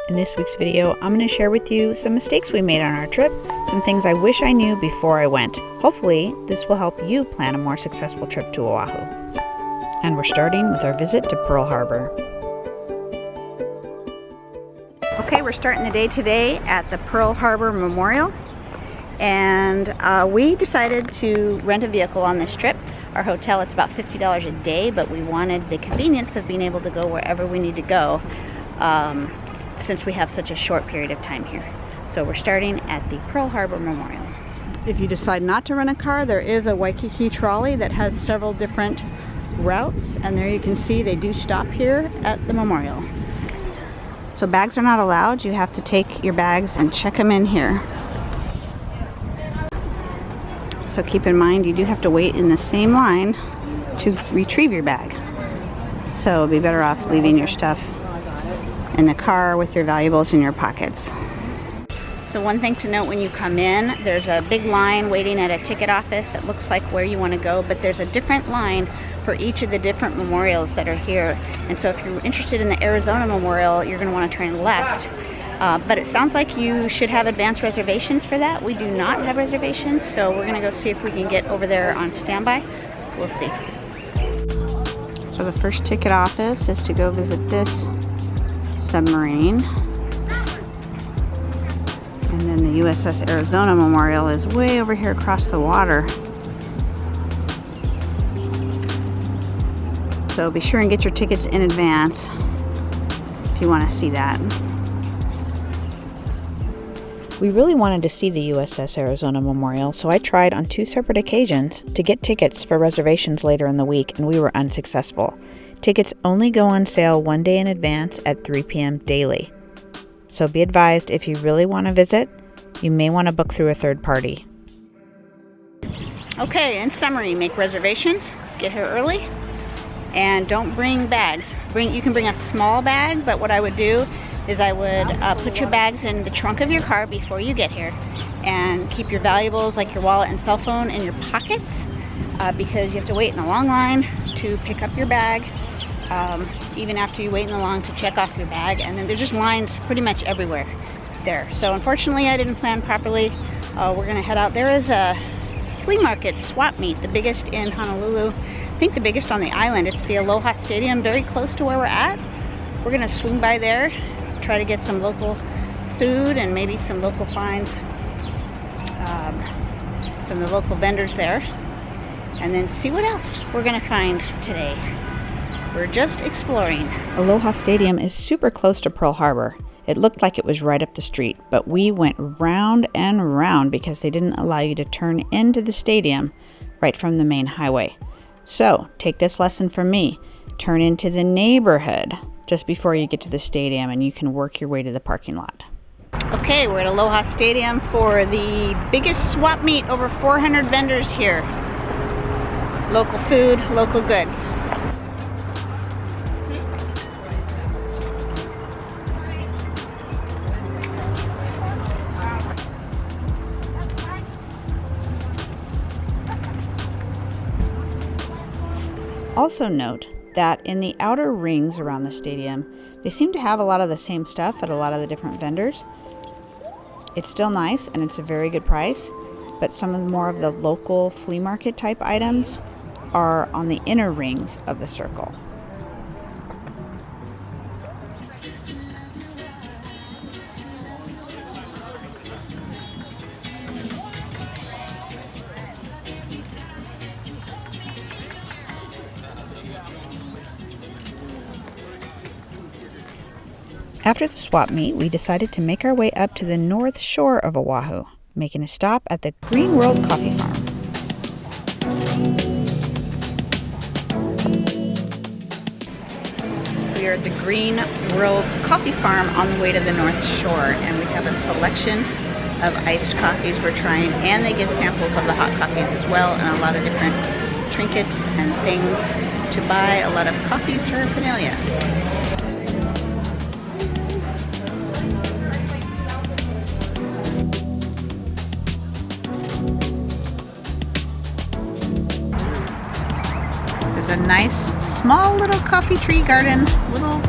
In this week's video, I'm going to share with you some mistakes we made on our trip, some things I wish I knew before I went. Hopefully, this will help you plan a more successful trip to Oahu. And we're starting with our visit to Pearl Harbor. Okay, we're starting the day today at the Pearl Harbor Memorial. And we decided to rent a vehicle on this trip. Our hotel, it's about $50 a day, but we wanted the convenience of being able to go wherever we need to go. Since we have such a short period of time here. So we're starting at the Pearl Harbor Memorial. If you decide not to rent a car, there is a Waikiki trolley that has several different routes, and there you can see they do stop here at the memorial. So bags are not allowed. You have to take your bags and check them in here. So keep in mind you do have to wait in the same line to retrieve your bag. So it'd be better off leaving your stuff in the car with your valuables in your pockets. So one thing to note when you come in, there's a big line waiting at a ticket office that looks like where you want to go, but there's a different line for each of the different memorials that are here. And so if you're interested in the Arizona Memorial, you're going to want to turn left. But it sounds like you should have advanced reservations for that. We do not have reservations, so we're going to go see if we can get over there on standby. We'll see. So the first ticket office is to go visit this submarine, and then the USS Arizona Memorial is way over here across the water. So be sure and get your tickets in advance if you want to see that. We really wanted to see the USS Arizona Memorial, so I tried on 2 separate occasions to get tickets for reservations later in the week, and we were unsuccessful. Tickets only go on sale 1 day in advance at 3 p.m. daily. So be advised, if you really want to visit, you may want to book through a third party. Okay, in summary, make reservations, get here early, and don't bring bags. You can bring a small bag, but what I would do is I would put your bags in the trunk of your car before you get here, and keep your valuables like your wallet and cell phone in your pockets, because you have to wait in a long line to pick up your bag. Even after you wait in the line to check off your bag, and then there's just lines pretty much everywhere there. So unfortunately I didn't plan properly. We're gonna head out. There is a flea market swap meet, the biggest in Honolulu, I think the biggest on the island. It's the Aloha Stadium, very close to where we're at. We're gonna swing by there, try to get some local food and maybe some local finds from the local vendors there, and then see what else we're gonna find today. We're just exploring. Aloha Stadium is super close to Pearl Harbor. It looked like it was right up the street, but we went round and round because they didn't allow you to turn into the stadium right from the main highway. So take this lesson from me. Turn into the neighborhood just before you get to the stadium, and you can work your way to the parking lot. Okay, we're at Aloha Stadium for the biggest swap meet. Over 400 vendors here. Local food, local goods. Also note that in the outer rings around the stadium, they seem to have a lot of the same stuff at a lot of the different vendors. It's still nice and it's a very good price, but some of more of the local flea market type items are on the inner rings of the circle. After the swap meet, we decided to make our way up to the north shore of Oahu, making a stop at the Green World Coffee Farm. We are at the Green World Coffee Farm on the way to the North Shore, and we have a selection of iced coffees we're trying, and they give samples of the hot coffees as well, and a lot of different trinkets and things to buy, a lot of coffee paraphernalia. There's a nice small little coffee tree garden, little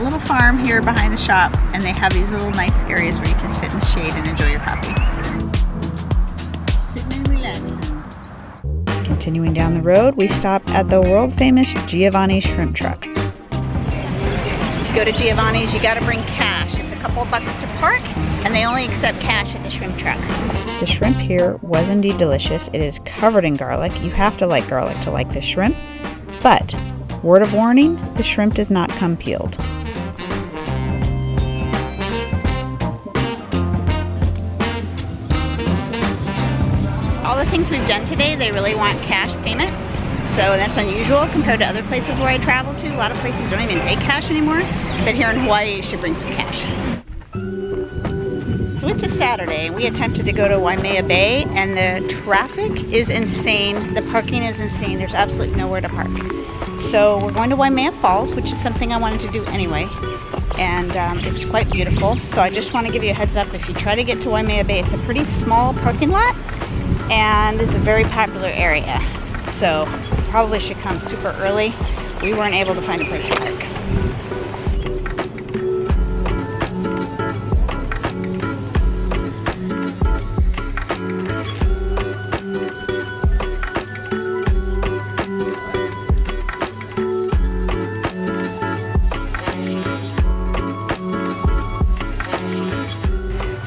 little farm here behind the shop, and they have these little nice areas where you can sit in the shade and enjoy your coffee. Sitting and relaxing. Continuing down the road, we stop at the world famous Giovanni shrimp truck. If you go to Giovanni's, you gotta bring cash. It's a couple of bucks to park, and they only accept cash at the shrimp truck. The shrimp here was indeed delicious. It is covered in garlic. You have to like garlic to like this shrimp. But, word of warning, the shrimp does not come peeled. All the things we've done today, they really want cash payment. So that's unusual compared to other places where I travel to. A lot of places don't even take cash anymore. But here in Hawaii, you should bring some cash. So it's a Saturday, and we attempted to go to Waimea Bay, and the traffic is insane. The parking is insane. There's absolutely nowhere to park. So we're going to Waimea Falls, which is something I wanted to do anyway. And it's quite beautiful. So I just want to give you a heads up, if you try to get to Waimea Bay, it's a pretty small parking lot, and it's a very popular area. So you probably should come super early. We weren't able to find a place to park.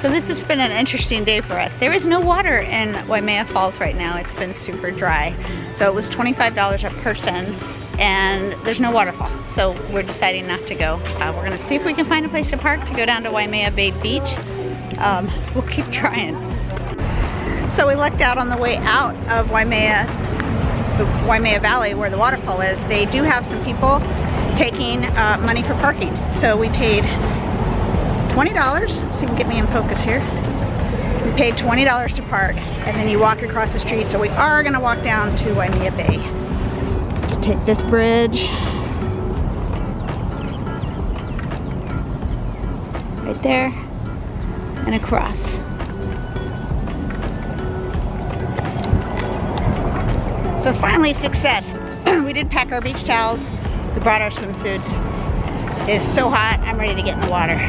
So this has been an interesting day for us. There is no water in Waimea Falls right now. It's been super dry. So it was $25 a person, and there's no waterfall. So we're deciding not to go. We're gonna see if we can find a place to park to go down to Waimea Bay Beach. We'll keep trying. So we lucked out on the way out of Waimea, the Waimea Valley where the waterfall is. They do have some people taking money for parking. So we paid $20, so you can get me in focus here. We paid $20 to park, and then you walk across the street. So we are gonna walk down to Waimea Bay. To take this bridge. Right there, and across. So finally, success. We did pack our beach towels. We brought our swimsuits. It is so hot, I'm ready to get in the water.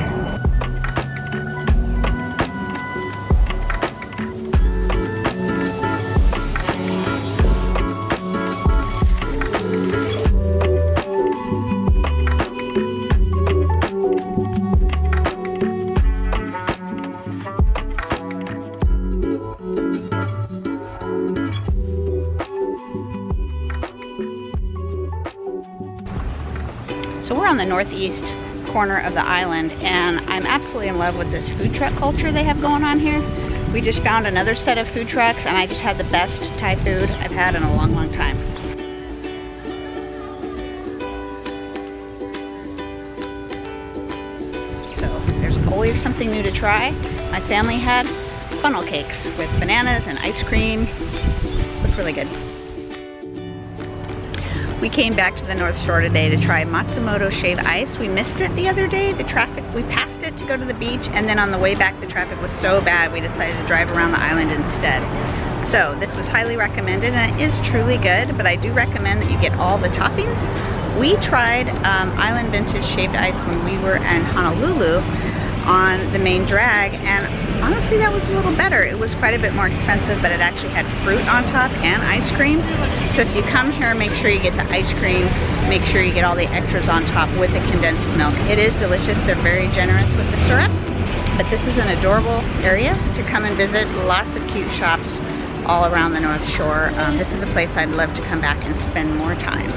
So we're on the northeast corner of the island, and I'm absolutely in love with this food truck culture they have going on here. We just found another set of food trucks, and I just had the best Thai food I've had in a long, long time. So there's always something new to try. My family had funnel cakes with bananas and ice cream. Looked really good. We came back to the North Shore today to try Matsumoto shaved ice. We missed it the other day. The traffic, we passed it to go to the beach, and then on the way back the traffic was so bad we decided to drive around the island instead. So this was highly recommended, and it is truly good, but I do recommend that you get all the toppings. We tried Island Vintage shaved ice when we were in Honolulu on the main drag, and honestly that was a little better. It was quite a bit more expensive, but it actually had fruit on top and ice cream. So if you come here, make sure you get the ice cream, make sure you get all the extras on top with the condensed milk. It is delicious. They're very generous with the syrup, but this is an adorable area to come and visit. Lots of cute shops all around the North Shore. This is a place I'd love to come back and spend more time.